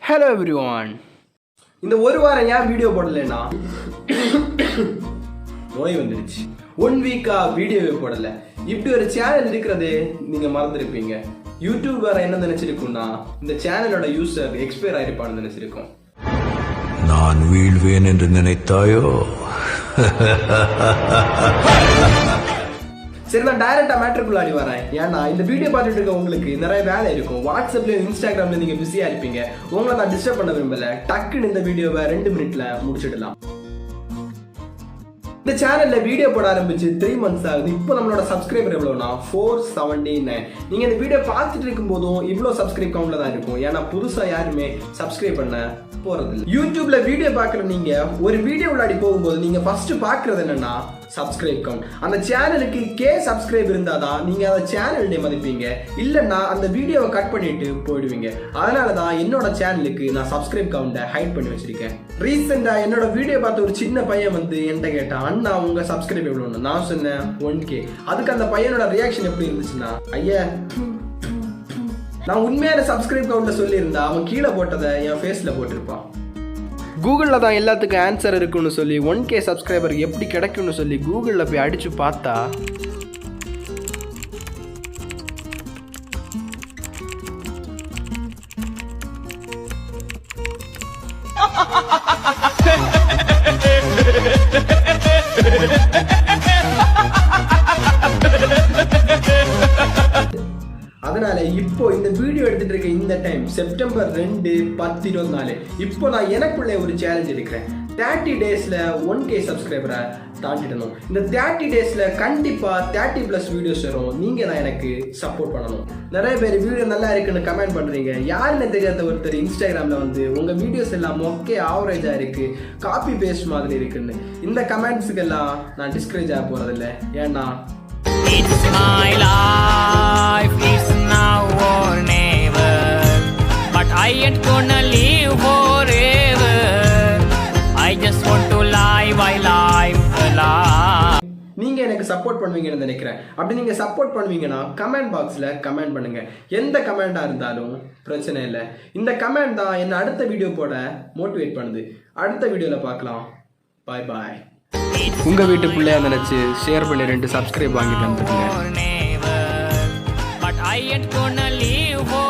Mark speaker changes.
Speaker 1: Hello everyone. இந்த ஒரு வாரம் ஏன் வீடியோ போடலைன்னா நோய் வந்துடுச்சு. 1 வீக்கா வீடியோவே போடல. இப்படி ஒரு சேனல் இருக்கிறது நீங்க மறந்துருப்பீங்க. யூடியூப் வேற என்ன நினைச்சிருக்கும்னா இந்த சேனலோட யூசர் எக்ஸ்பயர் ஆயிருப்பான்னு நினைச்சிருக்கோம்.
Speaker 2: நான் வீழ்வேன் என்று நினைத்தாயோ?
Speaker 1: சரி, நான் டைரக்டா மேட்டருக்குள்ளாடி வரேன். ஏன்னா இந்த வீடியோ பார்த்துட்டு இருக்க உங்களுக்கு நிறைய வேலை இருக்கும். வாட்ஸ்அப்லயும் இன்ஸ்டாகிராம்ல நீங்க பிஸியா இருப்பீங்க. உங்களை நான் டிஸ்டர்ப் பண்ண விரும்பல. டக்குன்னு இந்த வீடியோவை 2 மினிட்ல முடிச்சிடலாம். இந்த சேனல்ல வீடியோ போட ஆரம்பிச்சு 3 months ஆகுது. இப்போ நம்மளோட சப்ஸ்கிரைபர் எவ்வளவுனா 479. நீங்க இந்த வீடியோ பார்த்துட்டு இருக்கும் போதும் இவ்வளவு சப்ஸ்கிரைப் கவுண்ட்ல தான் இருக்கும். ஏன்னா புதுசா யாருமே சப்ஸ்கிரைப் பண்ண போறது. யூடியூப்ல வீடியோ பார்க்குற நீங்க ஒரு வீடியோ உள்ளாடி போகும்போது நீங்க ஃபர்ஸ்ட் பார்க்கறது என்னன்னா சப்ஸ்கிரைப் கவுண்ட். அந்த சேனலுக்கு சப்ஸ்கிரைப் இருந்தாதான் நீங்க அந்த சேனல் நேம் மதிப்பீங்க. இல்லைன்னா அந்த வீடியோவை கட் பண்ணிட்டு போயிடுவீங்க. அதனாலதான் என்னோட சேனலுக்கு நான் சப்ஸ்கிரைப் கவுண்ட ஹைட் பண்ணி வச்சிருக்கேன். ரீசெண்டா என்னோட வீடியோ பார்த்த ஒரு சின்ன பையன் வந்து என்கிட்ட கேட்டான், அண்ணா உங்க சப்ஸ்கிரைப் எவ்வளவுன்னு. நான் சொன்னேன் 1K. அதுக்கு அந்த பையனோட ரியாக்ஷன் எப்படி இருந்துச்சுன்னா, ஐயா நான் உண்மையான சப்ஸ்கிரைப் கவுண்ட சொல்லியிருந்தா அவன் கீழே போட்டதை என் ஃபேஸ்ல போட்டிருப்பான். கூகுளில் தான் எல்லாத்துக்கும் ஆன்சர் இருக்குன்னு சொல்லி 1K சப்ஸ்கிரைபர் எப்படி கிடைக்கும்னு சொல்லி கூகுளில் போய் அடிச்சு பார்த்தா அதனால இப்போ இந்த வீடியோ எடுத்துட்டு இருக்க இந்த டைம் செப்டம்பர் 2, 10/24. இப்போ நான் எனக்குள்ள ஒரு சேலஞ்ச் எடுக்கிறேன். 30 daysல 1K சப்ஸ்கிரைபரை தாண்டிடணும். இந்த 30 daysல கண்டிப்பா 30+ வீடியோஸ் வரும். நீங்க தான் எனக்கு சப்போர்ட் பண்ணணும். நிறைய பேர் வீடியோ நல்லா இருக்குன்னு கமெண்ட் பண்றீங்க. யாருன்னு தெரியாத ஒருத்தர் இன்ஸ்டாகிராம்ல வந்து உங்க வீடியோஸ் எல்லாம் மொக்கே ஆவரேஜா இருக்கு, காப்பி பேஸ்ட் மாதிரி இருக்குன்னு. இந்த கமெண்ட்ஸுக்கு எல்லாம் நான் டிஸ்கரேஜ் ஆக போறதில்லை. ஏன்னா
Speaker 3: it's my life, it's now or never, but I ain't gonna live forever. I just want to live my life alive.
Speaker 1: நீங்க எனக்கு சப்போர்ட் பண்ணுவீங்கன்னு நினைக்கிறேன். அப்படி நீங்க சப்போர்ட் பண்ணுவீங்கன்னா கமெண்ட் பாக்ஸ்ல கமெண்ட் பண்ணுங்க. எந்த கமெண்டா இருந்தாலும் பிரச்சனை இல்லை. இந்த கமெண்ட் தான் என்ன அடுத்த வீடியோ போட மோட்டிவேட் பண்ணுது. அடுத்த வீடியோல பார்க்கலாம். பாய் பாய். உங்க வீட்டு பிள்ளையா நினைச்சு ஷேர் பண்ணி 2 சப்ஸ்கிரைப் வாங்கிட்டு வந்துருங்க.